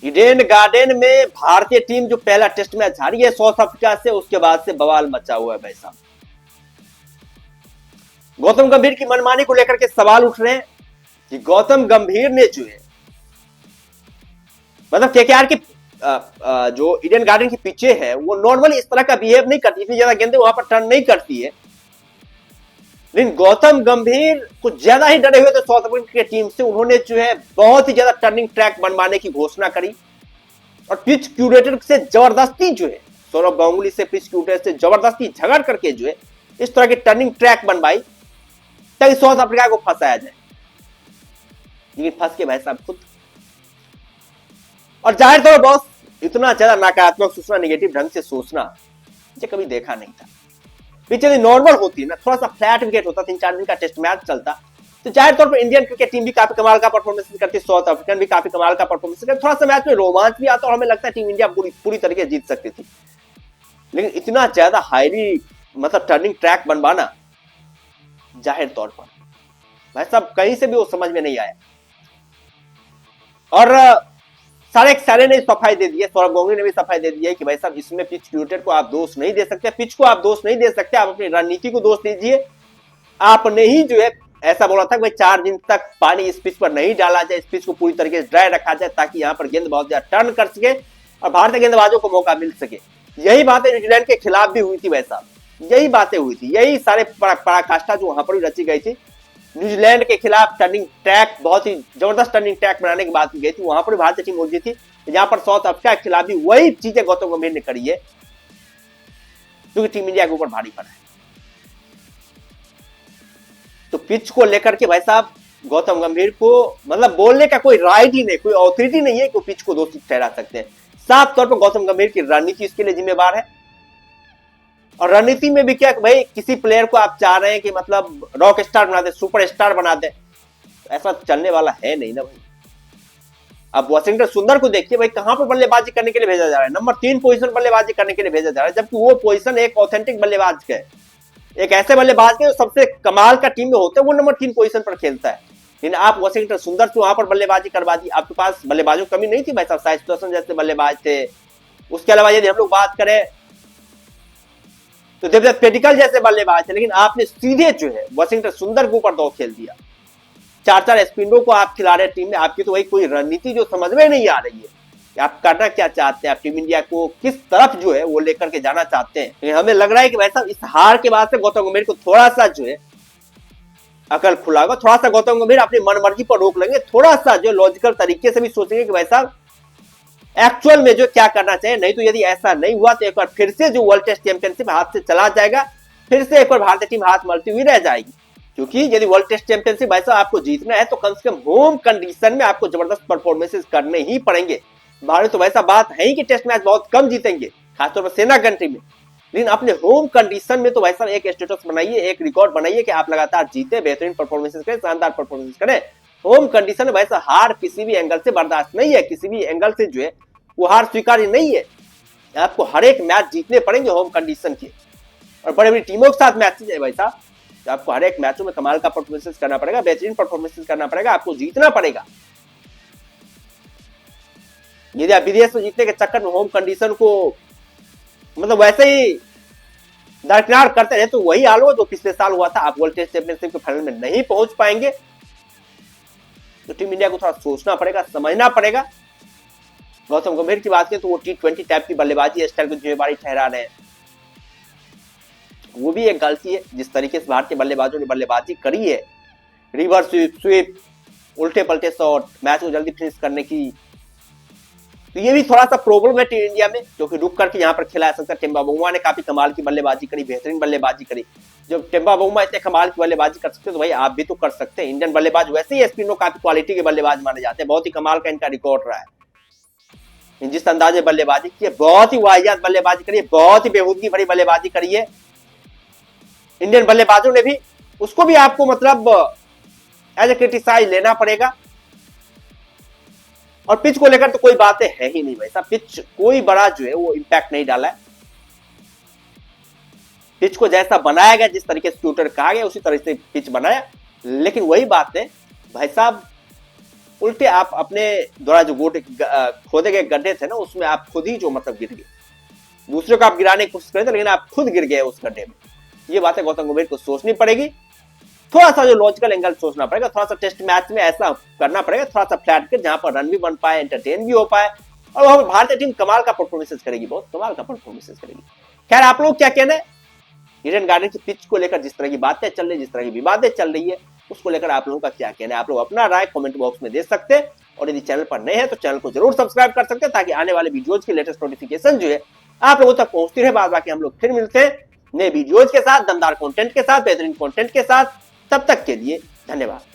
Eden garden में भारतीय team जो पहला टेस्ट मैच हारी है साउथ अफ्रीका से, उसके बाद से बवाल मचा हुआ है भाई साहब। गौतम गंभीर की मनमानी को लेकर के सवाल उठ रहे हैं कि गौतम गंभीर ने जो है मतलब केकेआर की जो ईडन गार्डन की पिचे है वो नॉर्मली इस तरह का बिहेव नहीं करती, इतनी ज्यादा गेंदें वहां पर टर्न नहीं करती है। लेकिन गौतम गंभीर कुछ ज्यादा ही डरे हुए थे साउथ अफ्रीका की टीम से। उन्होंने जो है बहुत ही ज्यादा टर्निंग ट्रैक बनवाने की घोषणा करी और पिच क्यूरेटर से जबरदस्ती जो है सौरभ गांगुली से पिच क्यूरेटर से जबरदस्ती झगड़ करके जो है इस तरह की टर्निंग ट्रैक बनवाई ताकि साउथ अफ्रीका को फंसाया जाए। लेकिन फंस के भाई साहब खुद, और जाहिर तौर पर बॉस इतना ज्यादा नकारात्मक सोचना, नेगेटिव ढंग से सोचना मुझे कभी देखा नहीं था। पिच यदि नॉर्मल होती ना, थोड़ा सा फ्लैट विकेट होता, 3-4 दिन का टेस्ट मैच चलता, तो जाहिर तौर पर इंडियन क्रिकेट टीम भी काफी कमाल का परफॉर्मेंस करती, साउथ अफ्रीकन भी काफी कमाल का परफॉर्मेंस करती, थोड़ा सा मैच में रोमांच भी आता और हमें लगता है टीम इंडिया पूरी तरीके जीत सकती थी। लेकिन इतना ज्यादा हाईली मतलब टर्निंग ट्रैक बनवाना जाहिर तौर पर भाई साहब कहीं से भी वो समझ में नहीं आया। और सारे ने सफाई दे दी है, सौरभ गांगुली ने भी सफाई दे दी है कि भाई साहब इसमें पिच क्यूरेटर को आप दोष नहीं दे सकते, पिच को आप दोष नहीं दे सकते, आप अपनी रणनीति को दोष दीजिए। आपने ही जो है ऐसा बोला था कि भाई 4 दिन तक पानी इस पिच पर नहीं डाला जाए, इस पिच को पूरी तरीके से ड्राई रखा जाए ताकि यहाँ पर गेंद बहुत ज्यादा टर्न कर सके और भारतीय गेंदबाजों को मौका मिल सके। यही बातें न्यूजीलैंड के खिलाफ भी हुई थी भाई साहब, यही बातें हुई थी, यही सारे पराकाष्ठा जो वहां पर भी रची गई थी। न्यूजीलैंड के खिलाफ टर्निंग ट्रैक, बहुत ही जबरदस्त टर्निंग ट्रैक बनाने की बात की गई थी, वहां पर भारतीय टीम उलझी थी। जहां पर साउथ अफ्रीका के खिलाफ भी वही चीजें गौतम गंभीर ने करी है क्योंकि टीम इंडिया के ऊपर भारी पड़ा है। तो पिच को लेकर के भाई साहब गौतम गंभीर को मतलब बोलने का कोई राइट ही नहीं, कोई ऑथोरिटी नहीं है कि पिच को दोषी ठहरा सकते हैं। साफ तौर पर गौतम गंभीर की रणनीति इसके लिए जिम्मेवार है। और रणनीति में भी क्या भाई, किसी प्लेयर को आप चाह रहे हैं कि मतलब रॉक स्टार बना दे, सुपर स्टार बना दे, ऐसा चलने वाला है नहीं ना भाई। अब वाशिंगटन सुंदर को देखिए भाई, कहां पर बल्लेबाजी करने के लिए भेजा जा रहा है, नंबर 3 पोजीशन बल्लेबाजी करने के लिए भेजा जा रहा है, जबकि वो पोजीशन एक ऑथेंटिक बल्लेबाज का है, एक ऐसे बल्लेबाज के जो सबसे कमाल का टीम में होता है वो नंबर 3 पोजीशन पर खेलता है। लेकिन आप वाशिंगटन सुंदर से वहां पर बल्लेबाजी करवा दी। आपके पास बल्लेबाजों की कमी नहीं थी भाई साहब, साइस जैसे बल्लेबाज थे। उसके अलावा यदि हम लोग बात करें तो देवदत्त पेडिकल जैसे बल्लेबाज थे, लेकिन आपने सीधे जो है वाशिंगटन सुंदर के ऊपर 2 खेल दिया। 4 स्पिनरों को आप खिला रहे टीम में, आपकी तो वही कोई रणनीति जो समझ में नहीं आ रही है कि आप करना क्या चाहते हैं, आप टीम इंडिया को किस तरफ जो है वो लेकर के जाना चाहते हैं। लेकिन हमें लग रहा है कि वैसा इस हार के बाद से गौतम गंभीर को थोड़ा सा जो है अकल खुला होगा, थोड़ा सा गौतम गंभीर अपनी मनमर्जी पर रोक लेंगे, थोड़ा सा जो लॉजिकल तरीके से भी सोचेंगे कि वैसा एक्चुअल में जो क्या करना चाहिए। नहीं तो यदि ऐसा नहीं हुआ तो एक बार फिर से जो वर्ल्ड टेस्ट चैंपियनशिप हाथ से चला जाएगा, फिर से एक बार भारतीय टीम हाथ मलती हुई रह जाएगी। क्योंकि यदि वर्ल्ड टेस्ट चैंपियनशिप ऐसा आपको जीतना है तो कम से कम होम कंडीशन में आपको जबरदस्त परफॉर्मेंसेस करने ही पड़ेंगे। भारत तो वैसा बात है ही कि टेस्ट मैच बहुत कम जीतेंगे, खासतौर पर सेना कंट्री में, लेकिन अपने होम कंडीशन में तो वैसा एक स्टेटस बनाइए, एक रिकॉर्ड बनाइए कि आप लगातार जीते, बेहतरीन परफॉर्मेंसेस करें, शानदार परफॉर्मेंस करें। होम कंडीशन में वैसा हार किसी भी एंगल से बर्दाश्त नहीं है, किसी भी एंगल से जो है वो हार स्वीकार्य नहीं है। आपको हर एक मैच जीतने पड़ेंगे होम कंडीशन के, और बड़ी बड़ी टीमों के साथ मैच है भाई साहब, आपको हर एक मैचों में कमाल का परफॉर्मेंस करना पड़ेगा, बेहतरीन परफॉर्मेंस करना पड़ेगा, आपको जीतना पड़ेगा। यदि आप विदेश में जीतने के चक्कर में होम कंडीशन को मतलब वैसे ही दरकिनार करते रहे तो वही हाल हो जो पिछले साल हुआ था, आप वर्ल्ड टेस्ट चैंपियनशिप के फाइनल में नहीं पहुंच पाएंगे। तो टीम इंडिया को थोड़ा सोचना पड़ेगा, समझना पड़ेगा। गौतम गंभीर की बात करें तो वो T20 टाइप की बल्लेबाजी स्टाइल को जिम्मेवारी ठहरा रहे हैं, वो भी एक गलती है। जिस तरीके से भारतीय बल्लेबाजों ने बल्लेबाजी करी है, रिवर्स स्वीप, उल्टे पलटे शॉट, मैच को जल्दी फिनिश करने की, तो ये भी थोड़ा सा प्रॉब्लम है टीम इंडिया में, क्योंकि रुक करके यहाँ पर खिला सकता है। टेम्बा बउमा ने काफी कमाल की बल्लेबाजी करी, बेहतरीन बल्लेबाजी करी। जब टेम्बा बउमा इतने कमाल की बल्लेबाजी कर सकते हैं तो भाई आप भी तो कर सकते हैं। इंडियन बल्लेबाज वैसे ही स्पिनरों काफी क्वालिटी के बल्लेबाज माने जाते हैं, बहुत ही कमाल का इनका रिकॉर्ड रहा है। जिस अंदाजे बल्लेबाजी की है, बहुत ही वाहियात बल्लेबाजी करी है, बहुत ही बेहूदगी भरी बल्लेबाजी करी है इंडियन बल्लेबाजों ने भी, उसको भी आपको मतलब एज ए क्रिटिसाइज लेना पड़ेगा। और पिच को लेकर तो कोई बातें है ही नहीं वैसा, पिच कोई बड़ा जो है वो इंपैक्ट नहीं डाला है। पिच को जैसा बनाया गया, जिस तरीके से ट्यूटर कहा गया उसी तरह से पिच बनाया, लेकिन वही बात है भाई साहब, उल्टे आप अपने द्वारा जो खोदे गए गड्ढे थे ना, उसमें आप खुद ही जो मतलब गिर गए। दूसरे को आप गिराने की कोशिश करे थे, लेकिन आप खुद गिर गए उस गड्ढे में। ये बातें गौतम गंभीर को सोचनी पड़ेगी। थोड़ा सा जो लॉजिकल एंगल सोचना पड़ेगा, थोड़ा सा टेस्ट मैच में ऐसा करना पड़ेगा, थोड़ा सा फ्लैट कर जहां पर रन भी बन पाए, एंटरटेन भी हो पाए, और वहां पर भारतीय टीम कमाल का परफॉर्मेंस करेगी, बहुत कमाल का परफॉर्मेंस करेगी। खैर, आप लोग क्या कहना है ईडन गार्डन की पिच को लेकर, जिस तरह की बातें चल रही है, जिस तरह की विवादें चल रही है, उसको लेकर आप लोगों का क्या कहना है? आप लोग अपना राय कमेंट बॉक्स में दे सकते हैं, और यदि चैनल पर नए हैं तो चैनल को जरूर सब्सक्राइब कर सकते हैं, ताकि आने वाले वीडियोज की लेटेस्ट नोटिफिकेशन जो है आप लोगों तक पहुंचती रहे। बाद बाकी हम लोग फिर मिलते हैं नए वीडियोज के साथ, दमदार कंटेंट के साथ, बेहतरीन कंटेंट के साथ। तब तक के लिए धन्यवाद।